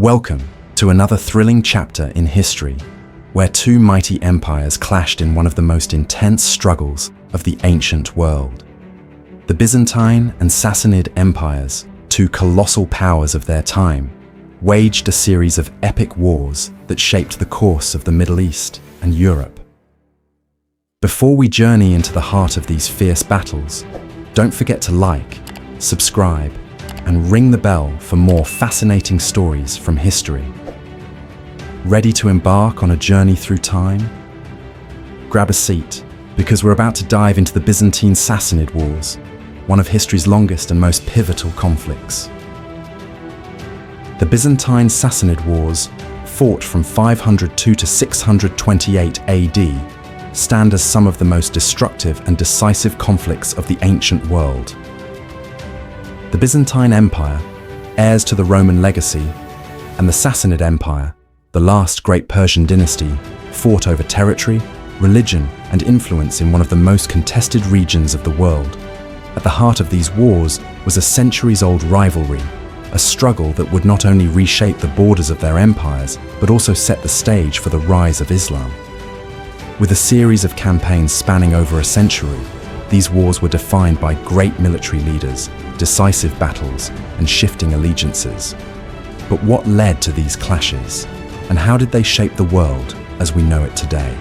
Welcome to another thrilling chapter in history, where two mighty empires clashed in one of the most intense struggles of the ancient world. The Byzantine and Sassanid Empires, two colossal powers of their time, waged a series of epic wars that shaped the course of the Middle East and Europe. Before we journey into the heart of these fierce battles, don't forget to like, subscribe, and ring the bell for more fascinating stories from history. Ready to embark on a journey through time? Grab a seat, because we're about to dive into the Byzantine-Sassanid Wars, one of history's longest and most pivotal conflicts. The Byzantine-Sassanid Wars, fought from 502 to 628 AD, stand as some of the most destructive and decisive conflicts of the ancient world. The Byzantine Empire, heirs to the Roman legacy, and the Sassanid Empire, the last great Persian dynasty, fought over territory, religion, and influence in one of the most contested regions of the world. At the heart of these wars was a centuries-old rivalry, a struggle that would not only reshape the borders of their empires, but also set the stage for the rise of Islam. With a series of campaigns spanning over a century, these wars were defined by great military leaders, decisive battles, and shifting allegiances. But what led to these clashes, and how did they shape the world as we know it today?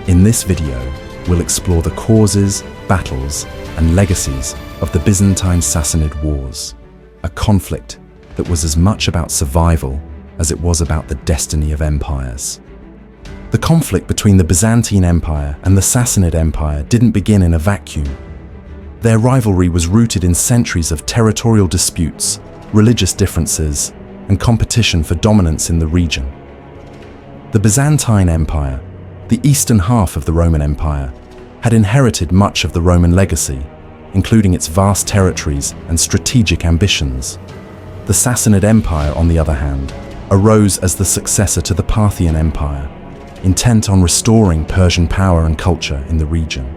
In this video, we'll explore the causes, battles, and legacies of the Byzantine-Sassanid Wars, a conflict that was as much about survival as it was about the destiny of empires. The conflict between the Byzantine Empire and the Sassanid Empire didn't begin in a vacuum. Their rivalry was rooted in centuries of territorial disputes, religious differences, and competition for dominance in the region. The Byzantine Empire, the eastern half of the Roman Empire, had inherited much of the Roman legacy, including its vast territories and strategic ambitions. The Sassanid Empire, on the other hand, arose as the successor to the Parthian Empire, intent on restoring Persian power and culture in the region.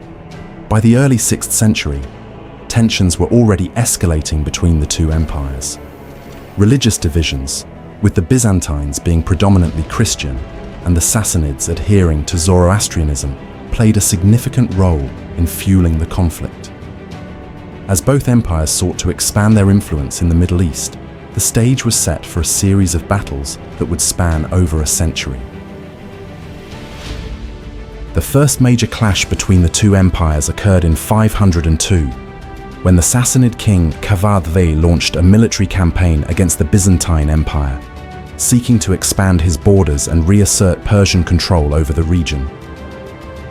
By the early 6th century, tensions were already escalating between the two empires. Religious divisions, with the Byzantines being predominantly Christian and the Sassanids adhering to Zoroastrianism, played a significant role in fueling the conflict. As both empires sought to expand their influence in the Middle East, the stage was set for a series of battles that would span over a century. The first major clash between the two empires occurred in 502, when the Sassanid king Kavad V launched a military campaign against the Byzantine Empire, seeking to expand his borders and reassert Persian control over the region.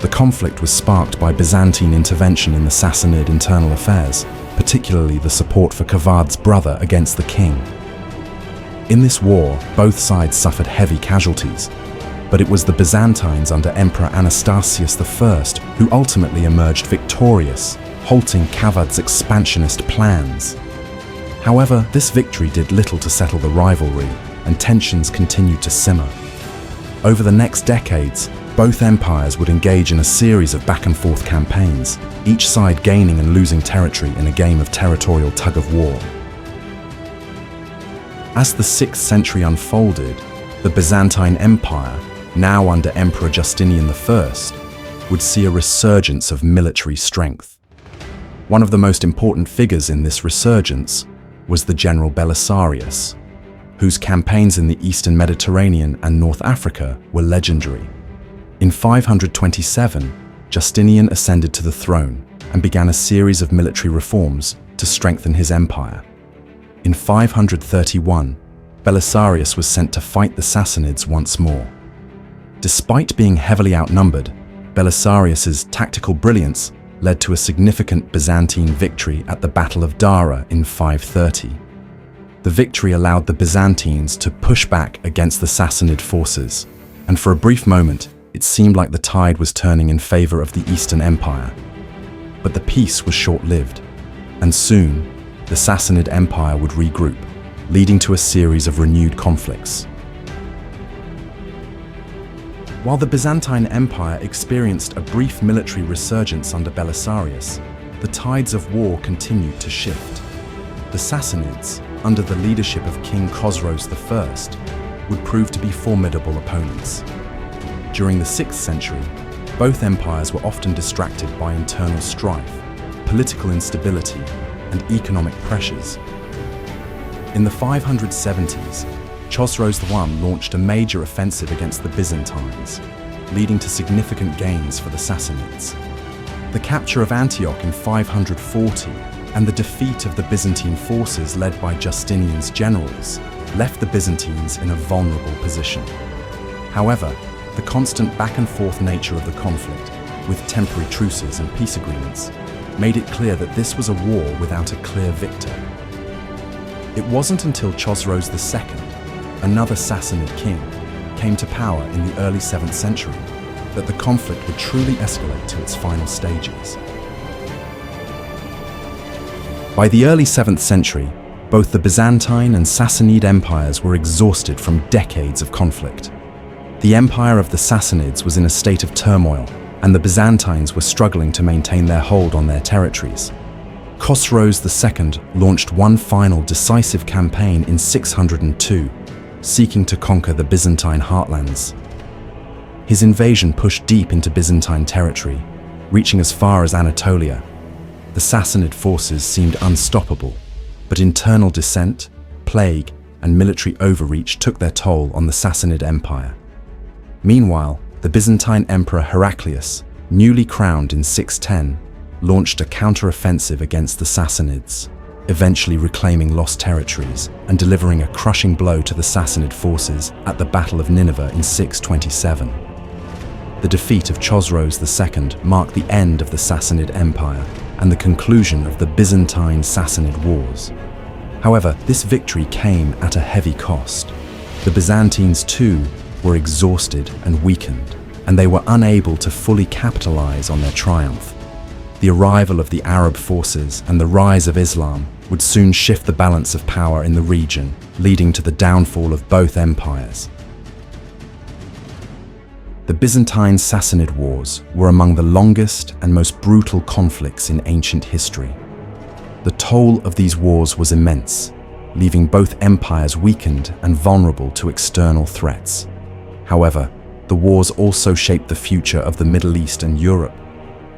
The conflict was sparked by Byzantine intervention in the Sassanid internal affairs, particularly the support for Kavad's brother against the king. In this war, both sides suffered heavy casualties, but it was the Byzantines under Emperor Anastasius I who ultimately emerged victorious, halting Kavad's expansionist plans. However, this victory did little to settle the rivalry, and tensions continued to simmer. Over the next decades, both empires would engage in a series of back-and-forth campaigns, each side gaining and losing territory in a game of territorial tug-of-war. As the 6th century unfolded, the Byzantine Empire, now under Emperor Justinian I, would see a resurgence of military strength. One of the most important figures in this resurgence was the general Belisarius, whose campaigns in the Eastern Mediterranean and North Africa were legendary. In 527, Justinian ascended to the throne and began a series of military reforms to strengthen his empire. In 531, Belisarius was sent to fight the Sassanids once more. Despite being heavily outnumbered, Belisarius's tactical brilliance led to a significant Byzantine victory at the Battle of Dara in 530. The victory allowed the Byzantines to push back against the Sassanid forces, and for a brief moment, it seemed like the tide was turning in favor of the Eastern Empire. But the peace was short-lived, and soon, the Sassanid Empire would regroup, leading to a series of renewed conflicts. While the Byzantine Empire experienced a brief military resurgence under Belisarius, the tides of war continued to shift. The Sassanids, under the leadership of King Khosroes I, would prove to be formidable opponents. During the 6th century, both empires were often distracted by internal strife, political instability, and economic pressures. In the 570s, Khosroes I launched a major offensive against the Byzantines, leading to significant gains for the Sassanids. The capture of Antioch in 540 and the defeat of the Byzantine forces led by Justinian's generals left the Byzantines in a vulnerable position. However, the constant back-and-forth nature of the conflict, with temporary truces and peace agreements, made it clear that this was a war without a clear victor. It wasn't until Khosroes II, another Sassanid king, came to power in the early 7th century that the conflict would truly escalate to its final stages. By the early 7th century, both the Byzantine and Sassanid empires were exhausted from decades of conflict. The empire of the Sassanids was in a state of turmoil, and the Byzantines were struggling to maintain their hold on their territories. Khosroes II launched one final decisive campaign in 602, seeking to conquer the Byzantine heartlands. His invasion pushed deep into Byzantine territory, reaching as far as Anatolia. The Sassanid forces seemed unstoppable, but internal dissent, plague, and military overreach took their toll on the Sassanid Empire. Meanwhile, the Byzantine Emperor Heraclius, newly crowned in 610, launched a counter-offensive against the Sassanids, eventually reclaiming lost territories and delivering a crushing blow to the Sassanid forces at the Battle of Nineveh in 627. The defeat of Khosroes II marked the end of the Sassanid Empire and the conclusion of the Byzantine-Sassanid Wars. However, this victory came at a heavy cost. The Byzantines too were exhausted and weakened, and they were unable to fully capitalize on their triumph. The arrival of the Arab forces and the rise of Islam would soon shift the balance of power in the region, leading to the downfall of both empires. The Byzantine-Sassanid Wars were among the longest and most brutal conflicts in ancient history. The toll of these wars was immense, leaving both empires weakened and vulnerable to external threats. However, the wars also shaped the future of the Middle East and Europe.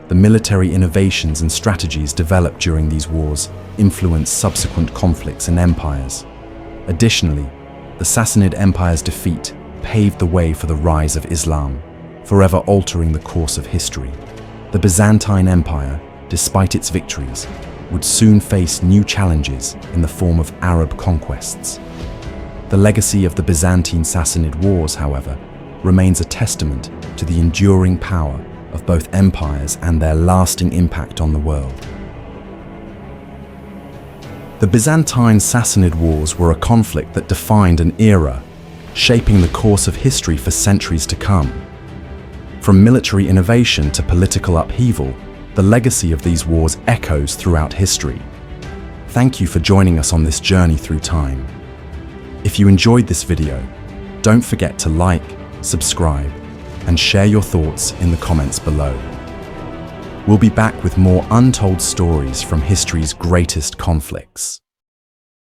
The military innovations and strategies developed during these wars influenced subsequent conflicts and empires. Additionally, the Sassanid Empire's defeat paved the way for the rise of Islam, forever altering the course of history. The Byzantine Empire, despite its victories, would soon face new challenges in the form of Arab conquests. The legacy of the Byzantine-Sassanid Wars, however, remains a testament to the enduring power of both empires and their lasting impact on the world. The Byzantine-Sassanid Wars were a conflict that defined an era, shaping the course of history for centuries to come. From military innovation to political upheaval, the legacy of these wars echoes throughout history. Thank you for joining us on this journey through time. If you enjoyed this video, don't forget to like, subscribe, and share your thoughts in the comments below. We'll be back with more untold stories from history's greatest conflicts.